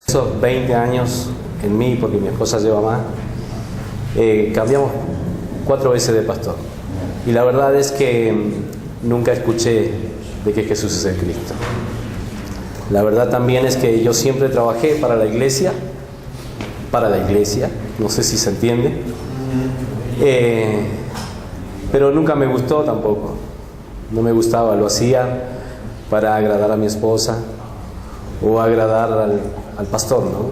Esos 20 años en mí, porque mi esposa lleva más, cambiamos 4 veces de pastor. Y la verdad es que nunca escuché de que Jesús es el Cristo. La verdad también es que yo siempre trabajé para la iglesia, no sé si se entiende, pero nunca me gustó tampoco, no me gustaba, lo hacía para agradar a mi esposa o agradar al pastor, ¿no?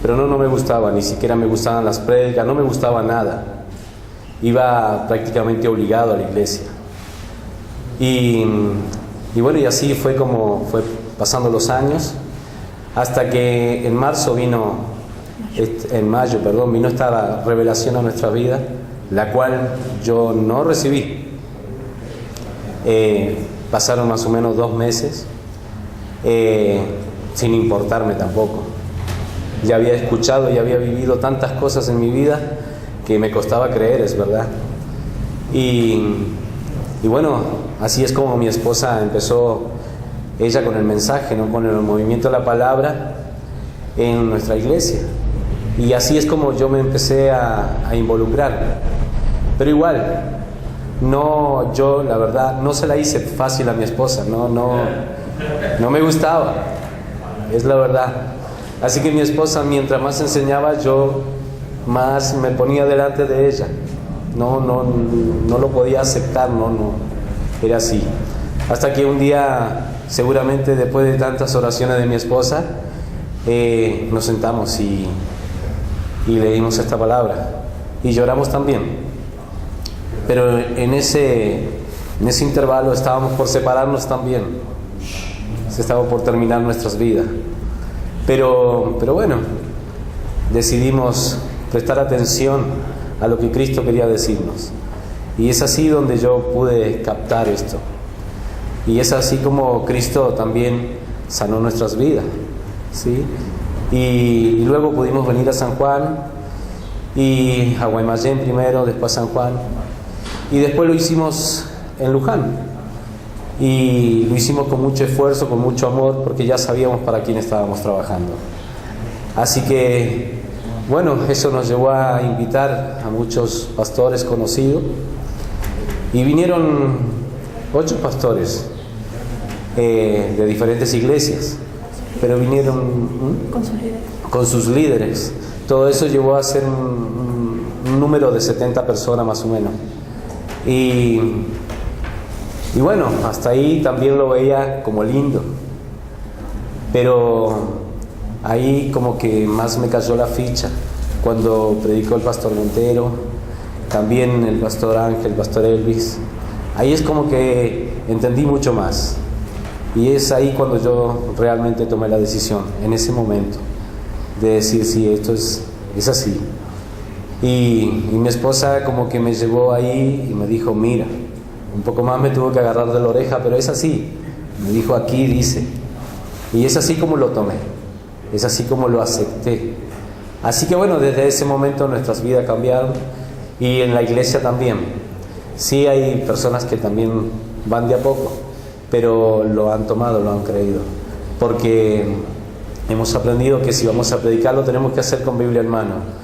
Pero no me gustaba, ni siquiera me gustaban las prédicas, no me gustaba nada, iba prácticamente obligado a la iglesia. Y bueno, y así fue como fue pasando los años, hasta que en mayo vino esta revelación a nuestra vida, la cual yo no recibí. Pasaron más o menos 2 meses, sin importarme tampoco. Ya había escuchado y había vivido tantas cosas en mi vida que me costaba creer, es verdad. Y bueno, así es como mi esposa empezó, ella con el mensaje, ¿no? Con el movimiento de la palabra en nuestra iglesia. Y así es como yo me empecé a involucrar. Pero igual, yo la verdad no se la hice fácil a mi esposa, no me gustaba, es la verdad. Así que mi esposa, mientras más enseñaba, yo más me ponía delante de ella. No lo podía aceptar, no era así. Hasta que un día, seguramente después de tantas oraciones de mi esposa, nos sentamos y leímos esta palabra y lloramos también. Pero en ese intervalo estábamos por separarnos también, estábamos por terminar nuestras vidas. Pero bueno, decidimos prestar atención a lo que Cristo quería decirnos. Y es así donde yo pude captar esto. Y es así como Cristo también sanó nuestras vidas, ¿sí? Y luego pudimos venir a San Juan, y a Guaymallén primero, después a San Juan. Y después lo hicimos en Luján. Y lo hicimos con mucho esfuerzo, con mucho amor, porque ya sabíamos para quién estábamos trabajando. Así que, bueno, eso nos llevó a invitar a muchos pastores conocidos. Y vinieron 8 pastores de diferentes iglesias, pero vinieron con sus líderes. Todo eso llevó a ser un número de 70 personas más o menos. Y bueno, hasta ahí también lo veía como lindo, pero ahí como que más me cayó la ficha cuando predicó el pastor Montero, también el pastor Ángel, el pastor Elvis. Ahí es como que entendí mucho más, y es ahí cuando yo realmente tomé la decisión, en ese momento, de decir sí, esto es así. Y mi esposa como que me llevó ahí y me dijo, mira, un poco más me tuvo que agarrar de la oreja, pero es así. Me dijo, aquí dice. Y es así como lo tomé, es así como lo acepté. Así que bueno, desde ese momento nuestras vidas cambiaron, y en la iglesia también. Sí hay personas que también van de a poco, pero lo han tomado, lo han creído, porque hemos aprendido que si vamos a predicar lo tenemos que hacer con Biblia en mano.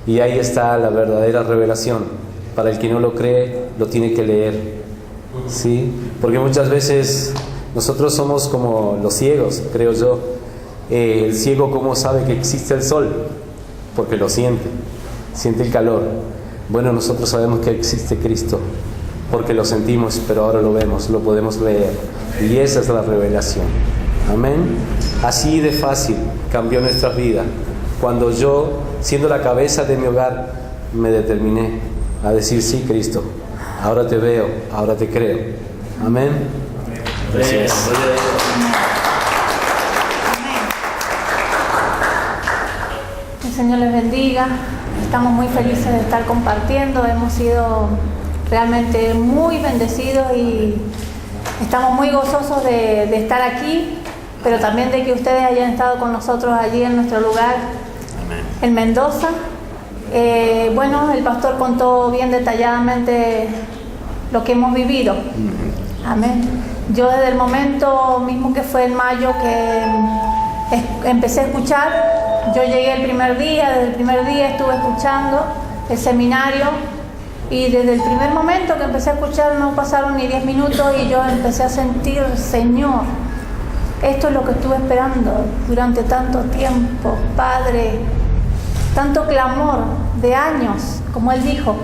Y ahí está la verdadera revelación. Para el que no lo cree, lo tiene que leer, ¿sí? Porque muchas veces nosotros somos como los ciegos, creo yo. El ciego, ¿cómo sabe que existe el sol? Porque lo siente el calor. Bueno, nosotros sabemos que existe Cristo, porque lo sentimos, pero ahora lo vemos, lo podemos leer. Y esa es la revelación. Amén. Así de fácil cambió nuestra vida, cuando yo, siendo la cabeza de mi hogar, me determiné a decir, sí, Cristo, ahora te veo, ahora te creo. Amén. Gracias. El Señor les bendiga. Estamos muy felices de estar compartiendo. Hemos sido realmente muy bendecidos y estamos muy gozosos de estar aquí, pero también de que ustedes hayan estado con nosotros allí en nuestro lugar, en Mendoza. Bueno, el pastor contó bien detalladamente lo que hemos vivido. Amén. Yo desde el momento mismo que fue en mayo, que empecé a escuchar. Yo llegué el primer día, desde el primer día estuve escuchando el seminario y desde el primer momento que empecé a escuchar no pasaron ni 10 minutos y yo empecé a sentir, Señor, esto es lo que estuve esperando durante tanto tiempo, Padre, tanto clamor de años, como Él dijo,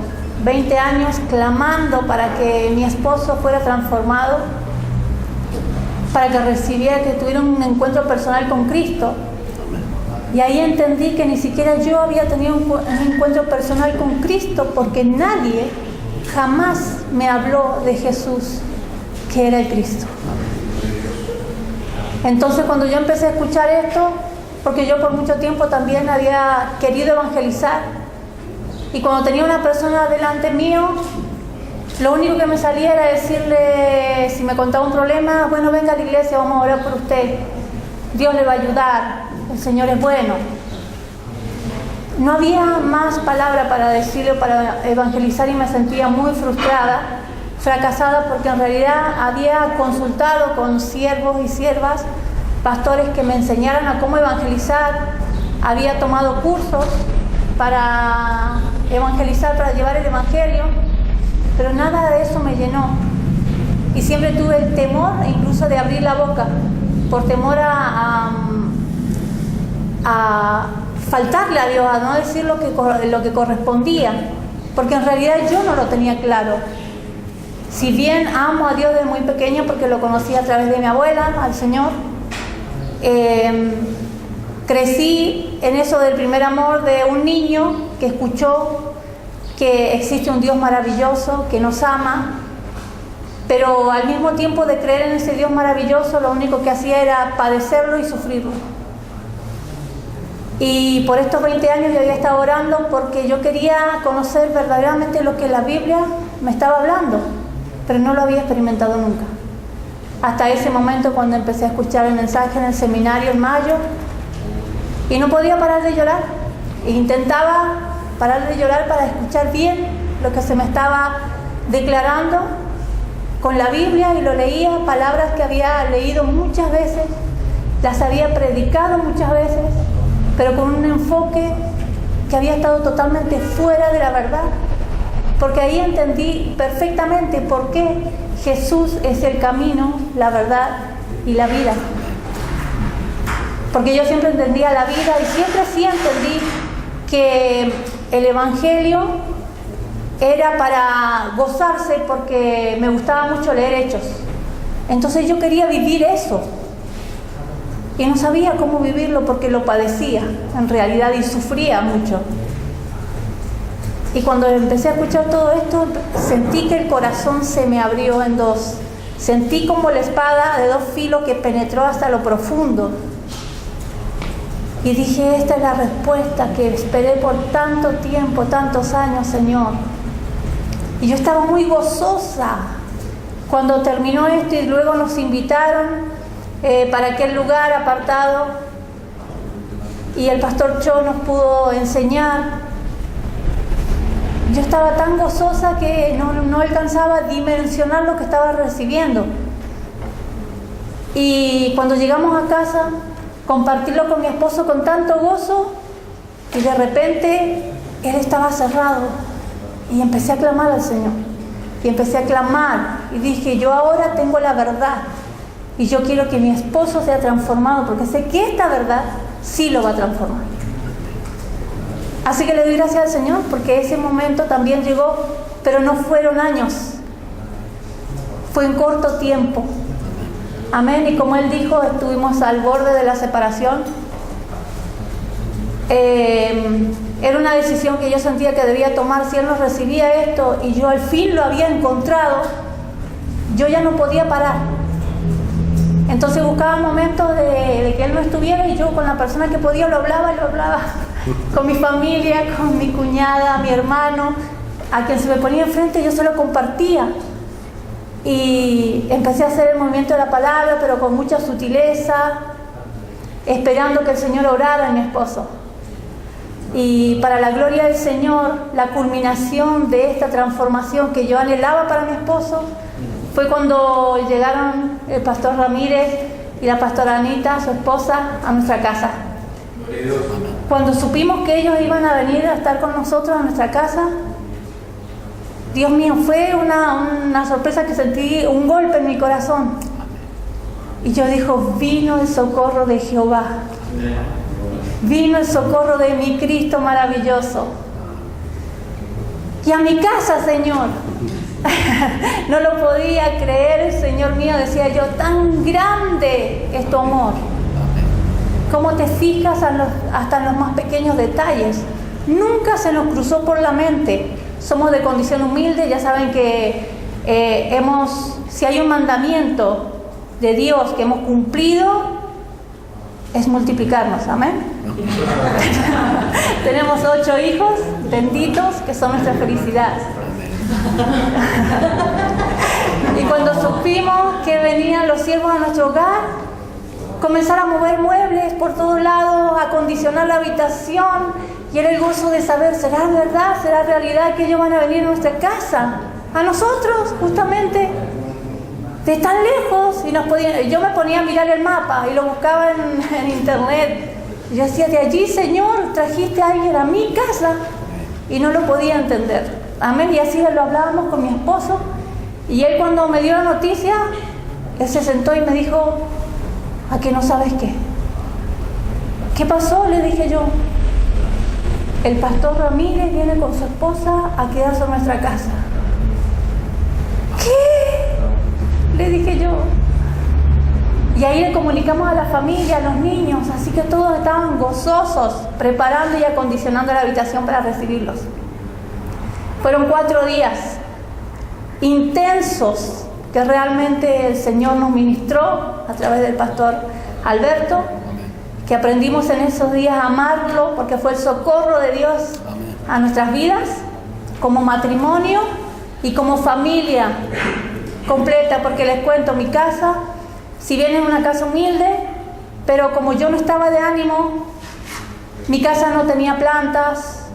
20 años clamando para que mi esposo fuera transformado, para que recibiera, que tuviera un encuentro personal con Cristo. Y ahí entendí que ni siquiera yo había tenido un encuentro personal con Cristo, porque nadie jamás me habló de Jesús, que era el Cristo. Entonces cuando yo empecé a escuchar esto, porque yo por mucho tiempo también había querido evangelizar, y cuando tenía una persona delante mío, lo único que me salía era decirle, si me contaba un problema, bueno, venga a la iglesia, vamos a orar por usted, Dios le va a ayudar, el Señor es bueno. No había más palabra para decirle, para evangelizar, y me sentía muy frustrada, fracasada, porque en realidad había consultado con siervos y siervas, pastores que me enseñaran a cómo evangelizar, había tomado cursos para evangelizar, para llevar el evangelio, pero nada de eso me llenó. Y siempre tuve el temor incluso de abrir la boca, por temor a faltarle a Dios, a no decir lo que correspondía, porque en realidad yo no lo tenía claro. Si bien amo a Dios desde muy pequeño, porque lo conocí a través de mi abuela, al Señor, crecí en eso del primer amor de un niño que escuchó que existe un Dios maravilloso que nos ama, pero al mismo tiempo de creer en ese Dios maravilloso, lo único que hacía era padecerlo y sufrirlo. Y por estos 20 años yo había estado orando porque yo quería conocer verdaderamente lo que la Biblia me estaba hablando, pero no lo había experimentado nunca. Hasta ese momento, cuando empecé a escuchar el mensaje en el seminario en mayo, y no podía parar de llorar. E intentaba parar de llorar para escuchar bien lo que se me estaba declarando con la Biblia, y lo leía, palabras que había leído muchas veces, las había predicado muchas veces, pero con un enfoque que había estado totalmente fuera de la verdad, porque ahí entendí perfectamente por qué Jesús es el camino, la verdad y la vida. Porque yo siempre entendía la vida y siempre sí entendí que el Evangelio era para gozarse, porque me gustaba mucho leer Hechos. Entonces yo quería vivir eso. Y no sabía cómo vivirlo porque lo padecía en realidad y sufría mucho. Y cuando empecé a escuchar todo esto, sentí que el corazón se me abrió en dos. Sentí como la espada de dos filos que penetró hasta lo profundo. Y dije, esta es la respuesta que esperé por tanto tiempo, tantos años, Señor. Y yo estaba muy gozosa cuando terminó esto, y luego nos invitaron para aquel lugar apartado, y el pastor Cho nos pudo enseñar. Yo estaba tan gozosa que no alcanzaba a dimensionar lo que estaba recibiendo. Y cuando llegamos a casa, compartirlo con mi esposo con tanto gozo, y de repente él estaba cerrado, y empecé a clamar al Señor, y empecé a clamar, y dije, yo ahora tengo la verdad, y yo quiero que mi esposo sea transformado, porque sé que esta verdad sí lo va a transformar. Así que le doy gracias al Señor, porque ese momento también llegó, pero no fueron años, fue en corto tiempo. Amén. Y como Él dijo, estuvimos al borde de la separación. Era una decisión que yo sentía que debía tomar. Si Él nos recibía esto y yo al fin lo había encontrado, yo ya no podía parar. Entonces buscaba momentos de que Él no estuviera, y yo con la persona que podía lo hablaba con mi familia, con mi cuñada, mi hermano, a quien se me ponía enfrente, yo se lo compartía. Y empecé a hacer el movimiento de la palabra, pero con mucha sutileza, esperando que el Señor obrara en mi esposo. Y para la gloria del Señor, la culminación de esta transformación que yo anhelaba para mi esposo fue cuando llegaron el pastor Ramírez y la pastora Anita, su esposa, a nuestra casa. Cuando supimos que ellos iban a venir a estar con nosotros a nuestra casa, Dios mío, fue una sorpresa que sentí, un golpe en mi corazón. Y yo dijo, vino el socorro de Jehová. Vino el socorro de mi Cristo maravilloso. Y a mi casa, Señor. No lo podía creer, Señor mío, decía yo, tan grande es tu amor. Cómo te fijas hasta en los más pequeños detalles. Nunca se nos cruzó por la mente. Somos de condición humilde, ya saben que si hay un mandamiento de Dios que hemos cumplido, es multiplicarnos, amén. Tenemos 8 hijos benditos que son nuestra felicidad. Y cuando supimos que venían los siervos a nuestro hogar, comenzar a mover muebles por todos lados, a acondicionar la habitación, y era el gozo de saber, ¿será verdad, será realidad que ellos van a venir a nuestra casa? A nosotros, justamente, de tan lejos. Y yo me ponía a mirar el mapa y lo buscaba en internet. Y yo decía, de allí, Señor, trajiste a alguien a mi casa. Y no lo podía entender. Amén. Y así lo hablábamos con mi esposo. Y él, cuando me dio la noticia, él se sentó y me dijo, ¿a que no sabes qué? ¿Qué pasó? Le dije yo. El pastor Ramírez viene con su esposa a quedarse en nuestra casa. ¿Qué? Le dije yo. Y ahí le comunicamos a la familia, a los niños, así que todos estaban gozosos, preparando y acondicionando la habitación para recibirlos. Fueron 4 días intensos que realmente el Señor nos ministró a través del pastor Alberto, que aprendimos en esos días a amarlo, porque fue el socorro de Dios a nuestras vidas, como matrimonio y como familia completa, porque les cuento, mi casa, si bien es una casa humilde, pero como yo no estaba de ánimo, mi casa no tenía plantas,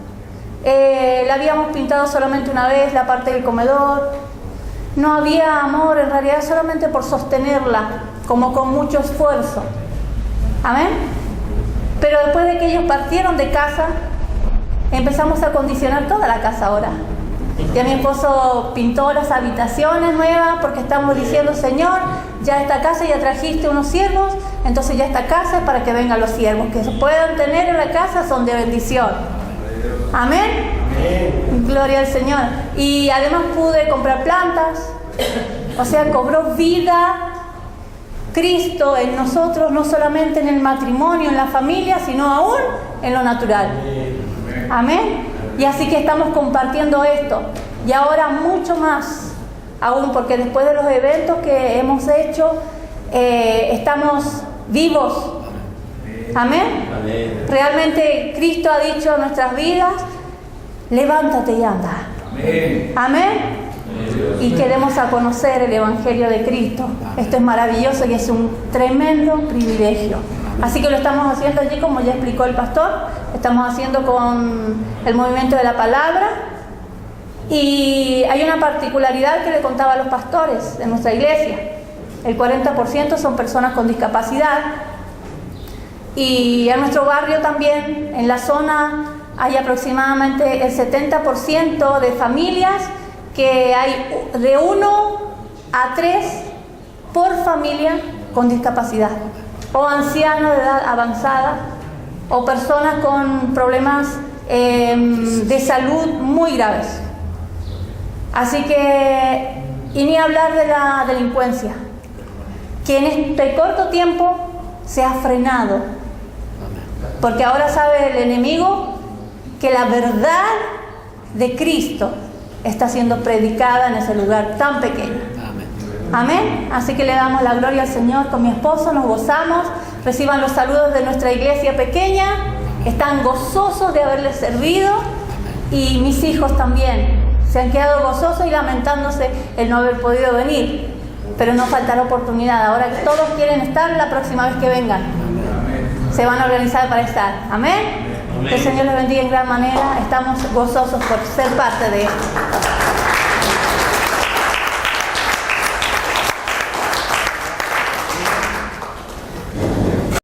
la habíamos pintado solamente una vez, la parte del comedor, no había amor, en realidad solamente por sostenerla, como con mucho esfuerzo. Amén. Pero después de que ellos partieron de casa, empezamos a acondicionar toda la casa ahora. Ya mi esposo pintó las habitaciones nuevas porque estamos diciendo, Señor, ya esta casa ya trajiste unos siervos, entonces ya esta casa es para que vengan los siervos, que se puedan tener en la casa, son de bendición. Amén. Gloria al Señor. Y además pude comprar plantas, o sea, cobró vida Cristo en nosotros, no solamente en el matrimonio, en la familia, sino aún en lo natural. Amén. Y así que estamos compartiendo esto. Y ahora mucho más, aún porque después de los eventos que hemos hecho, estamos vivos. Amén. Realmente Cristo ha dicho en nuestras vidas, levántate y anda. Amén. Y queremos a conocer el Evangelio de Cristo. Esto es maravilloso y es un tremendo privilegio. Así que lo estamos haciendo allí, como ya explicó el pastor, estamos haciendo con el movimiento de la palabra. Y hay una particularidad que le contaba a los pastores de nuestra iglesia. El 40% son personas con discapacidad. Y en nuestro barrio también, en la zona, hay aproximadamente el 70% de familias que hay de 1 a 3 por familia con discapacidad, o ancianos de edad avanzada, o personas con problemas de salud muy graves. Así que, y ni hablar de la delincuencia, que en este corto tiempo se ha frenado, porque ahora sabe el enemigo que la verdad de Cristo está siendo predicada en ese lugar tan pequeño. Amén. Así que le damos la gloria al Señor con mi esposo, nos gozamos. Reciban los saludos de nuestra iglesia pequeña. Están gozosos de haberles servido. Y mis hijos también se han quedado gozosos y lamentándose el no haber podido venir. Pero no faltará oportunidad. Ahora que todos quieren estar, la próxima vez que vengan se van a organizar para estar. Amén. Que el Señor les bendiga en gran manera. Estamos gozosos por ser parte de esto.